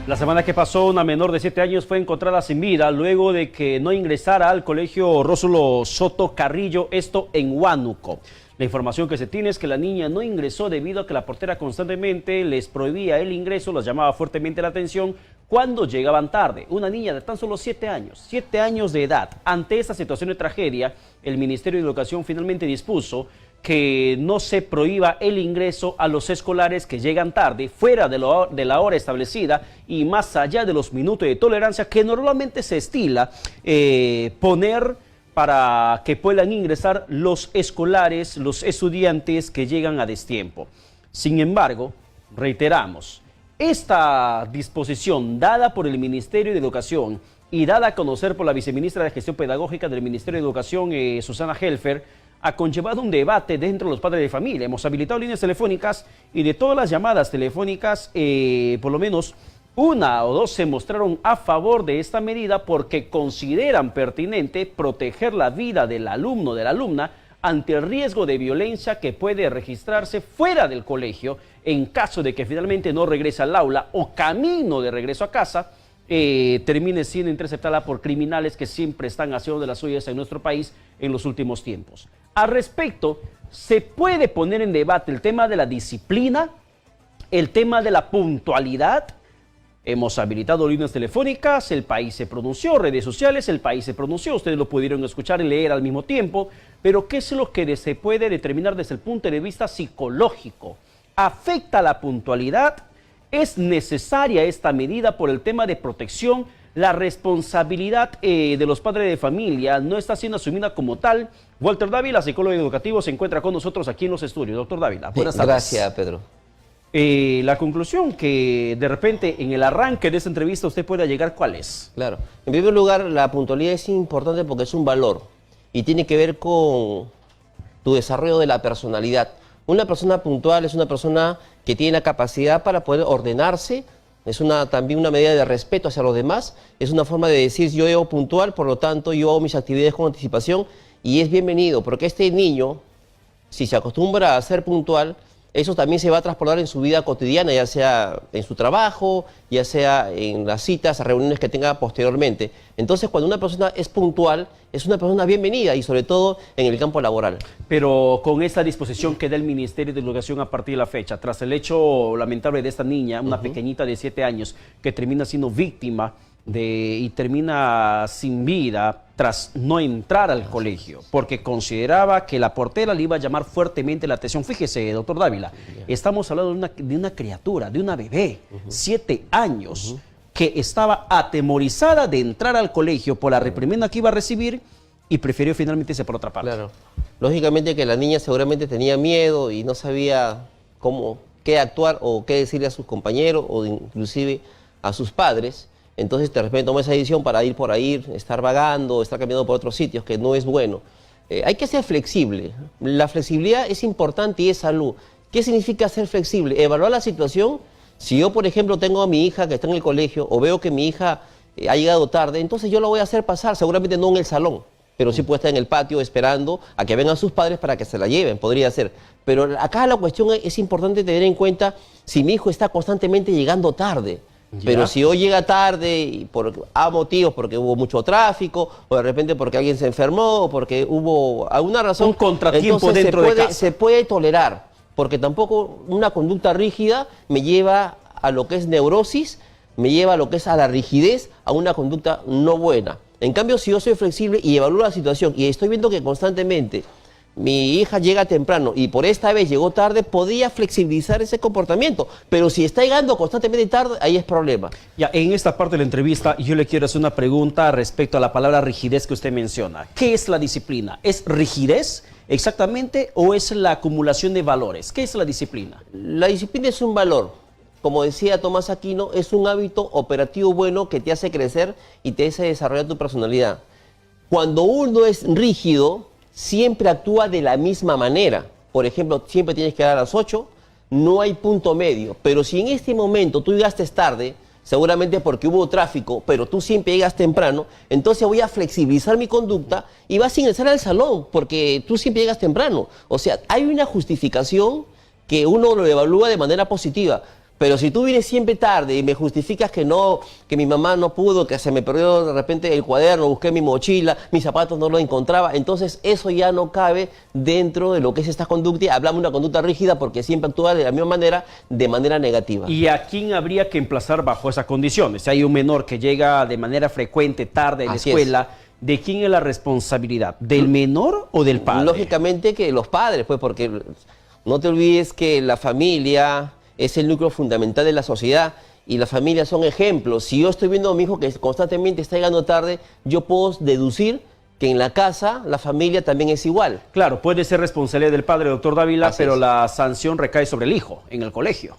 La semana que pasó, una menor de 7 años fue encontrada sin vida luego de que no ingresara al colegio Rómulo Soto Carrillo, esto en Huánuco. La información que se tiene es que la niña no ingresó debido a que la portera constantemente les prohibía el ingreso, las llamaba fuertemente la atención cuando llegaban tarde. Una niña de tan solo 7 años de edad. Ante esta situación de tragedia, el Ministerio de Educación finalmente dispuso que no se prohíba el ingreso a los escolares que llegan tarde, fuera de la hora establecida y más allá de los minutos de tolerancia que normalmente se estila poner para que puedan ingresar los escolares, los estudiantes que llegan a destiempo. Sin embargo, reiteramos, esta disposición dada por el Ministerio de Educación y dada a conocer por la viceministra de Gestión Pedagógica del Ministerio de Educación, Susana Helfer, ha conllevado un debate dentro de los padres de familia. Hemos habilitado líneas telefónicas y de todas las llamadas telefónicas, por lo menos una o dos se mostraron a favor de esta medida porque consideran pertinente proteger la vida del alumno o de la alumna ante el riesgo de violencia que puede registrarse fuera del colegio en caso de que finalmente no regrese al aula o camino de regreso a casa, termine siendo interceptada por criminales que siempre están haciendo de las suyas en nuestro país en los últimos tiempos. Al respecto, se puede poner en debate el tema de la disciplina, el tema de la puntualidad. Hemos habilitado líneas telefónicas, el país se pronunció, redes sociales, el país se pronunció, ustedes lo pudieron escuchar y leer al mismo tiempo, pero ¿qué es lo que se puede determinar desde el punto de vista psicológico? ¿Afecta la puntualidad? ¿Es necesaria esta medida por el tema de protección? La responsabilidad de los padres de familia no está siendo asumida como tal. Walter Dávila, psicólogo educativo, se encuentra con nosotros aquí en los estudios. Doctor Dávila, buenas tardes. Gracias, Pedro. La conclusión que de repente en el arranque de esta entrevista usted pueda llegar, ¿cuál es? Claro. En primer lugar, la puntualidad es importante porque es un valor y tiene que ver con tu desarrollo de la personalidad. Una persona puntual es una persona que tiene la capacidad para poder ordenarse, es también una medida de respeto hacia los demás, es una forma de decir yo llego puntual, por lo tanto yo hago mis actividades con anticipación y es bienvenido, porque este niño, si se acostumbra a ser puntual, eso también se va a transportar en su vida cotidiana, ya sea en su trabajo, ya sea en las citas, reuniones que tenga posteriormente. Entonces, cuando una persona es puntual, es una persona bienvenida y sobre todo en el campo laboral. Pero con esta disposición que da el Ministerio de Educación a partir de la fecha, tras el hecho lamentable de esta niña, una pequeñita de 7 años, que termina siendo víctima y termina sin vida tras no entrar al colegio, porque consideraba que la portera le iba a llamar fuertemente la atención. Fíjese, doctor Dávila, estamos hablando de una criatura, de una bebé, 7 años, que estaba atemorizada de entrar al colegio por la reprimenda que iba a recibir y prefirió finalmente irse por otra parte. Claro. Lógicamente que la niña seguramente tenía miedo y no sabía qué actuar o qué decirle a sus compañeros o inclusive a sus padres. Entonces de repente tomó esa decisión para ir por ahí, estar vagando, estar caminando por otros sitios, que no es bueno. Hay que ser flexible. La flexibilidad es importante y es salud. ¿Qué significa ser flexible? Evaluar la situación. Si yo, por ejemplo, tengo a mi hija que está en el colegio o veo que mi hija ha llegado tarde, entonces yo la voy a hacer pasar, seguramente no en el salón, pero sí puede estar en el patio esperando a que vengan sus padres para que se la lleven, podría ser. Pero acá la cuestión es importante tener en cuenta si mi hijo está constantemente llegando tarde. Pero si hoy llega tarde y por motivos, porque hubo mucho tráfico, o de repente porque alguien se enfermó, o porque hubo alguna razón, un contratiempo dentro de casa, se puede tolerar, porque tampoco una conducta rígida me lleva a lo que es neurosis, me lleva a lo que es a la rigidez, a una conducta no buena. En cambio, si yo soy flexible y evalúo la situación y estoy viendo que constantemente mi hija llega temprano y por esta vez llegó tarde, podía flexibilizar ese comportamiento. Pero si está llegando constantemente tarde, ahí es problema. Ya, en esta parte de la entrevista yo le quiero hacer una pregunta respecto a la palabra rigidez que usted menciona. ¿Qué es la disciplina? ¿Es rigidez exactamente o es la acumulación de valores? ¿Qué es la disciplina? La disciplina es un valor. Como decía Tomás Aquino, es un hábito operativo bueno que te hace crecer y te hace desarrollar tu personalidad. Cuando uno es rígido, siempre actúa de la misma manera. Por ejemplo, siempre tienes que dar a las 8, no hay punto medio. Pero si en este momento tú llegaste tarde, seguramente porque hubo tráfico, pero tú siempre llegas temprano, entonces voy a flexibilizar mi conducta y vas a ingresar al salón porque tú siempre llegas temprano. O sea, hay una justificación que uno lo evalúa de manera positiva. Pero si tú vienes siempre tarde y me justificas que no, que mi mamá no pudo, que se me perdió de repente el cuaderno, busqué mi mochila, mis zapatos no los encontraba, entonces eso ya no cabe dentro de lo que es esta conducta. Hablamos de una conducta rígida porque siempre actúa de la misma manera, de manera negativa. ¿Y a quién habría que emplazar bajo esas condiciones? Si hay un menor que llega de manera frecuente, tarde en la escuela, ¿de quién es la responsabilidad? ¿Del menor o del padre? Lógicamente que los padres, pues, porque no te olvides que la familia es el núcleo fundamental de la sociedad y las familias son ejemplos. Si yo estoy viendo a mi hijo que constantemente está llegando tarde, yo puedo deducir que en la casa la familia también es igual. Claro, puede ser responsabilidad del padre, doctor Dávila, pero la sanción recae sobre el hijo en el colegio.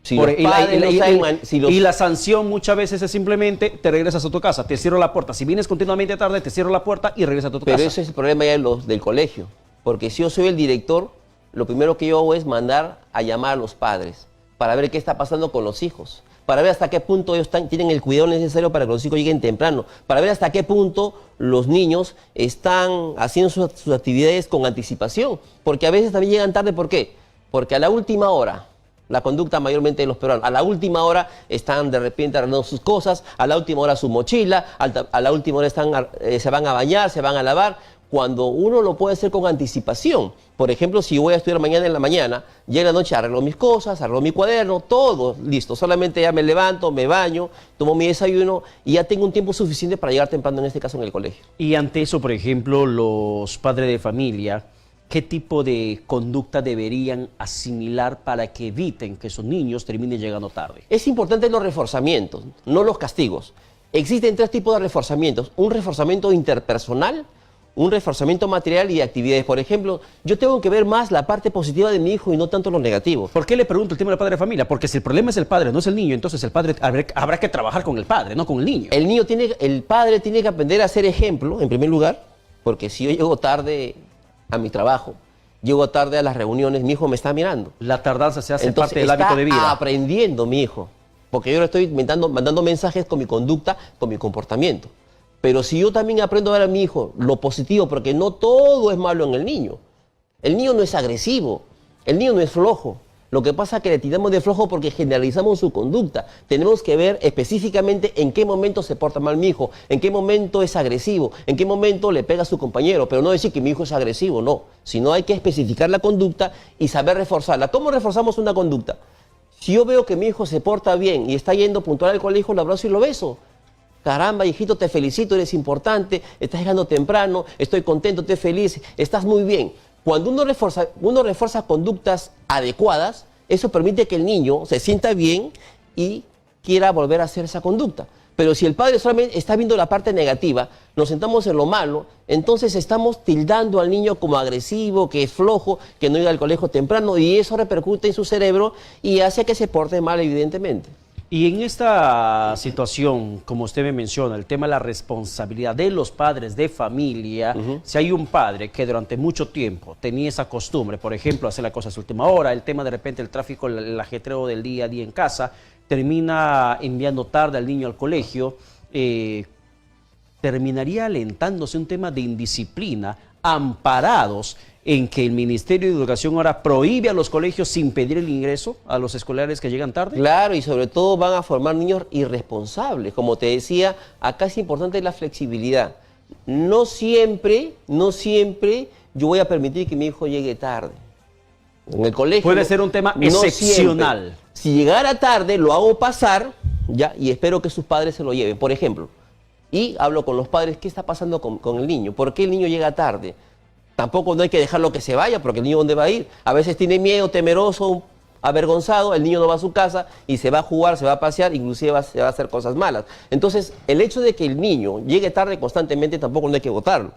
Si y la sanción muchas veces es simplemente te regresas a tu casa, te cierro la puerta. Si vienes continuamente tarde, te cierro la puerta y regresas a tu casa. Pero ese es el problema ya del colegio, porque si yo soy el director, lo primero que yo hago es mandar a llamar a los padres para ver qué está pasando con los hijos, para ver hasta qué punto ellos tienen el cuidado necesario para que los hijos lleguen temprano, para ver hasta qué punto los niños están haciendo sus actividades con anticipación, porque a veces también llegan tarde. ¿Por qué? Porque a la última hora, la conducta mayormente de los peruanos, a la última hora están de repente arreglando sus cosas, a la última hora su mochila, a la última hora se van a bañar, se van a lavar, cuando uno lo puede hacer con anticipación. Por ejemplo, si voy a estudiar mañana en la mañana, ya en la noche arreglo mis cosas, arreglo mi cuaderno, todo listo. Solamente ya me levanto, me baño, tomo mi desayuno y ya tengo un tiempo suficiente para llegar temprano, en este caso en el colegio. Y ante eso, por ejemplo, los padres de familia, ¿qué tipo de conducta deberían asimilar para que eviten que esos niños terminen llegando tarde? Es importante los reforzamientos, no los castigos. Existen tres tipos de reforzamientos: un reforzamiento interpersonal, un reforzamiento material y de actividades. Por ejemplo, yo tengo que ver más la parte positiva de mi hijo y no tanto lo negativo. ¿Por qué le pregunto el tema del padre de familia? Porque si el problema es el padre, no es el niño, entonces el padre habrá que trabajar con el padre, no con el niño. El padre tiene que aprender a ser ejemplo, en primer lugar, porque si yo llego tarde a mi trabajo, llego tarde a las reuniones, mi hijo me está mirando. La tardanza se hace Entonces, parte del hábito de vida. Está aprendiendo mi hijo, porque yo le estoy mandando mensajes con mi conducta, con mi comportamiento. Pero si yo también aprendo a ver a mi hijo lo positivo, porque no todo es malo en el niño. El niño no es agresivo, el niño no es flojo. Lo que pasa es que le tiramos de flojo porque generalizamos su conducta. Tenemos que ver específicamente en qué momento se porta mal mi hijo, en qué momento es agresivo, en qué momento le pega a su compañero, pero no decir que mi hijo es agresivo, no. Sino hay que especificar la conducta y saber reforzarla. ¿Cómo reforzamos una conducta? Si yo veo que mi hijo se porta bien y está yendo puntual al colegio, lo abrazo y lo beso. Caramba, hijito, te felicito, eres importante, estás llegando temprano, estoy contento, estoy feliz, estás muy bien. Cuando uno refuerza conductas adecuadas, eso permite que el niño se sienta bien y quiera volver a hacer esa conducta. Pero si el padre solamente está viendo la parte negativa, nos sentamos en lo malo, entonces estamos tildando al niño como agresivo, que es flojo, que no llega al colegio temprano, y eso repercute en su cerebro y hace que se porte mal, evidentemente. Y en esta situación, como usted me menciona, el tema de la responsabilidad de los padres de familia, si hay un padre que durante mucho tiempo tenía esa costumbre, por ejemplo, hacer las cosas a última hora, el tema de repente el tráfico, el ajetreo del día a día en casa, termina enviando tarde al niño al colegio, terminaría alentándose un tema de indisciplina, amparados en que el Ministerio de Educación ahora prohíbe a los colegios sin pedir el ingreso a los escolares que llegan tarde. Claro, y sobre todo van a formar niños irresponsables. Como te decía, acá es importante la flexibilidad. No siempre yo voy a permitir que mi hijo llegue tarde. En el colegio puede ser un tema excepcional. Siempre. Si llegara tarde, lo hago pasar, ya, y espero que sus padres se lo lleven, por ejemplo. Y hablo con los padres, ¿qué está pasando con el niño? ¿Por qué el niño llega tarde? Tampoco no hay que dejarlo que se vaya, porque el niño ¿dónde va a ir? A veces tiene miedo, temeroso, avergonzado, el niño no va a su casa y se va a jugar, se va a pasear, inclusive se va a hacer cosas malas. Entonces, el hecho de que el niño llegue tarde constantemente tampoco no hay que botarlo.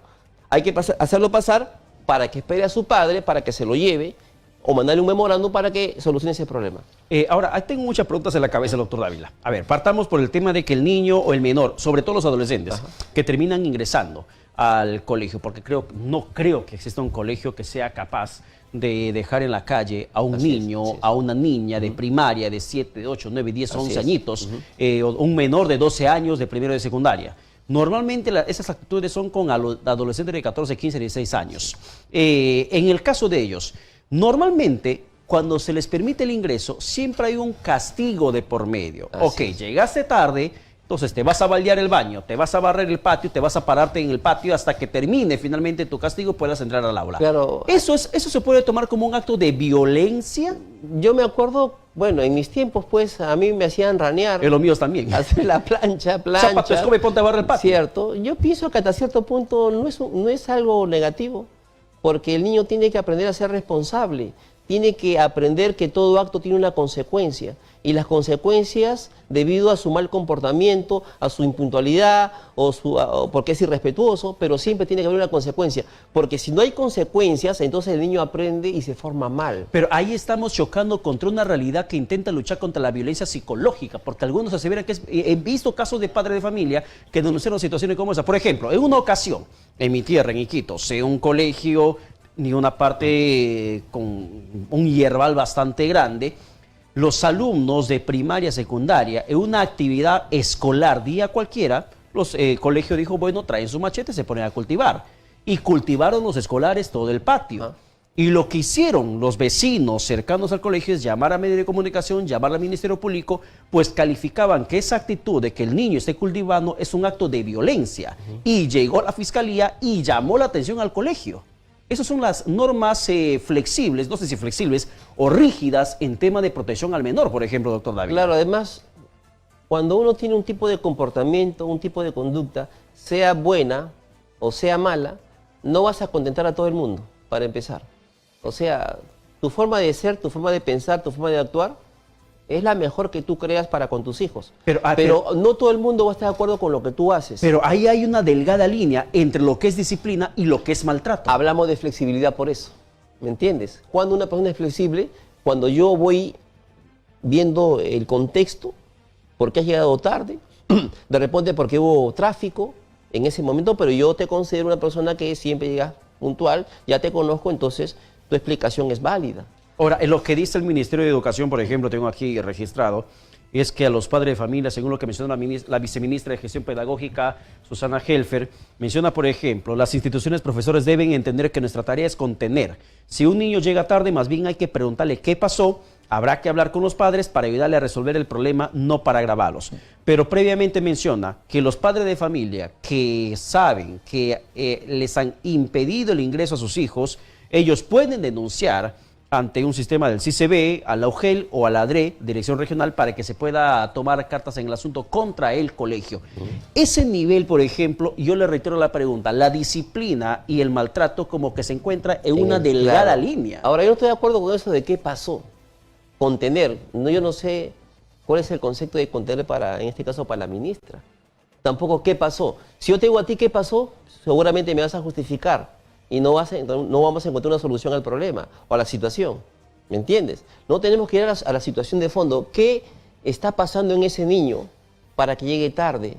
Hay que hacerlo pasar para que espere a su padre, para que se lo lleve, o mandarle un memorándum para que solucione ese problema. Ahora, tengo muchas preguntas en la cabeza, doctor Dávila. A ver, partamos por el tema de que el niño o el menor, sobre todo los adolescentes, que terminan ingresando al colegio, porque no creo que exista un colegio que sea capaz de dejar en la calle a un niño, a una niña de primaria de 7, 8, 9, 10, 11 añitos, o un menor de 12 años de primero de secundaria. Normalmente esas actitudes son con adolescentes de 14, 15, 16 años. En el caso de ellos, normalmente cuando se les permite el ingreso, siempre hay un castigo de por medio. Así es. Llegaste tarde, entonces te vas a baldear el baño, te vas a barrer el patio, te vas a pararte en el patio hasta que termine finalmente tu castigo y puedas entrar al aula. Claro. ¿Eso se puede tomar como un acto de violencia? Yo me acuerdo, bueno, en mis tiempos, pues, a mí me hacían ranear. En los míos también. Hacer la plancha. Zapato, escobe, ponte a barrer el patio. Cierto. Yo pienso que hasta cierto punto no es algo negativo, porque el niño tiene que aprender a ser responsable, tiene que aprender que todo acto tiene una consecuencia, y las consecuencias, debido a su mal comportamiento, a su impuntualidad, o porque es irrespetuoso, pero siempre tiene que haber una consecuencia, porque si no hay consecuencias, entonces el niño aprende y se forma mal. Pero ahí estamos chocando contra una realidad que intenta luchar contra la violencia psicológica, porque algunos aseveran que he visto casos de padres de familia que denunciaron situaciones como esa. Por ejemplo, en una ocasión, en mi tierra, en Iquitos, en un colegio, ni una parte con un hierbal bastante grande, los alumnos de primaria, secundaria, en una actividad escolar día cualquiera, el colegio dijo, bueno, traen su machete, se ponen a cultivar. Y cultivaron los escolares todo el patio. Y lo que hicieron los vecinos cercanos al colegio es llamar a medios de comunicación, llamar al Ministerio Público, pues calificaban que esa actitud de que el niño esté cultivando es un acto de violencia. Y llegó la fiscalía y llamó la atención al colegio. Esas son las normas flexibles, no sé si flexibles o rígidas en tema de protección al menor, por ejemplo, doctor David. Claro, además, cuando uno tiene un tipo de comportamiento, un tipo de conducta, sea buena o sea mala, no vas a contentar a todo el mundo, para empezar. O sea, tu forma de ser, tu forma de pensar, tu forma de actuar, es la mejor que tú creas para con tus hijos. Pero no todo el mundo va a estar de acuerdo con lo que tú haces. Pero ahí hay una delgada línea entre lo que es disciplina y lo que es maltrato. Hablamos de flexibilidad por eso, ¿me entiendes? Cuando una persona es flexible, cuando yo voy viendo el contexto, porque has llegado tarde, de repente porque hubo tráfico en ese momento, pero yo te considero una persona que siempre llega puntual, ya te conozco, entonces tu explicación es válida. Ahora, en lo que dice el Ministerio de Educación, por ejemplo, tengo aquí registrado, es que a los padres de familia, según lo que menciona la viceministra de Gestión Pedagógica, Susana Helfer, menciona, por ejemplo, las instituciones profesores deben entender que nuestra tarea es contener. Si un niño llega tarde, más bien hay que preguntarle qué pasó, habrá que hablar con los padres para ayudarle a resolver el problema, no para agravarlos. Pero previamente menciona que los padres de familia que saben que les han impedido el ingreso a sus hijos, ellos pueden denunciar ante un sistema del CICB, a la UGEL o a la DRE, Dirección Regional, para que se pueda tomar cartas en el asunto contra el colegio. Ese nivel, por ejemplo, yo le reitero la pregunta, la disciplina y el maltrato como que se encuentra en una delgada línea. Ahora, yo no estoy de acuerdo con eso de qué pasó. Contener, yo no sé cuál es el concepto de contener en este caso, para la ministra. Tampoco qué pasó. Si yo te digo a ti qué pasó, seguramente me vas a justificar. Y no vamos a encontrar una solución al problema o a la situación, ¿me entiendes? No tenemos que ir a la situación de fondo. ¿Qué está pasando en ese niño para que llegue tarde?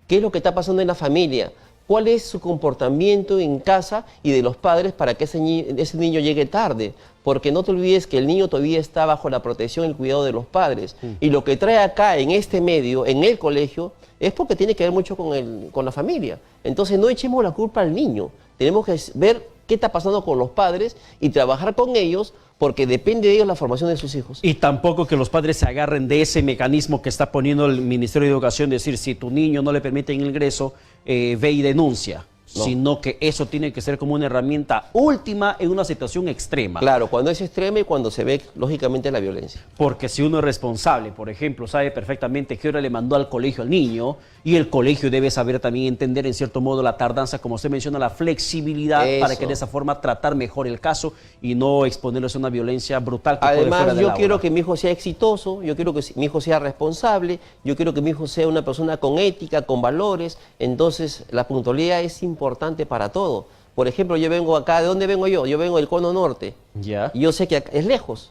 ¿Qué es lo que está pasando en la familia? ¿Cuál es su comportamiento en casa y de los padres para que ese niño llegue tarde? Porque no te olvides que el niño todavía está bajo la protección y el cuidado de los padres. Y lo que trae acá en este medio, en el colegio, es porque tiene que ver mucho con la familia. Entonces no echemos la culpa al niño. Tenemos que ver qué está pasando con los padres y trabajar con ellos, porque depende de ellos la formación de sus hijos. Y tampoco que los padres se agarren de ese mecanismo que está poniendo el Ministerio de Educación, decir, si tu niño no le permiten el ingreso, ve y denuncia. No. Sino que eso tiene que ser como una herramienta última en una situación extrema. Claro, cuando es extrema y cuando se ve, lógicamente, la violencia. Porque si uno es responsable, por ejemplo, sabe perfectamente qué hora le mandó al colegio al niño, y el colegio debe saber también entender, en cierto modo, la tardanza, como usted menciona, la flexibilidad, para que de esa forma tratar mejor el caso y no exponerlos a una violencia brutal. Que además, yo quiero que mi hijo sea exitoso, yo quiero que mi hijo sea responsable, yo quiero que mi hijo sea una persona con ética, con valores. Entonces, la puntualidad es importante para todo. Por ejemplo, yo vengo acá, ¿de dónde vengo yo? Yo vengo del Cono Norte. Ya. Y yo sé que es lejos,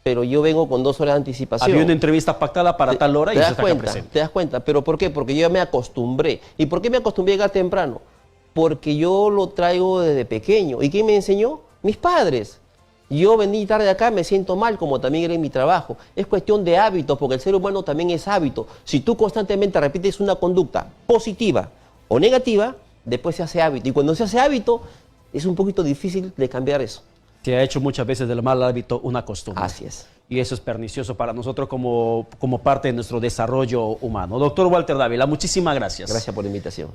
pero yo vengo con 2 horas de anticipación. Había una entrevista pactada para tal hora y se está acá presente. ¿Te das cuenta? ¿Pero por qué? Porque yo ya me acostumbré. ¿Y por qué me acostumbré a llegar temprano? Porque yo lo traigo desde pequeño. ¿Y quién me enseñó? Mis padres. Yo vení tarde acá, me siento mal, como también era en mi trabajo. Es cuestión de hábitos, porque el ser humano también es hábito. Si tú constantemente repites una conducta positiva o negativa, después se hace hábito. Y cuando se hace hábito, es un poquito difícil de cambiar eso. Se ha hecho muchas veces del mal hábito una costumbre. Así es. Y eso es pernicioso para nosotros como parte de nuestro desarrollo humano. Doctor Walter Dávila, muchísimas gracias. Gracias por la invitación.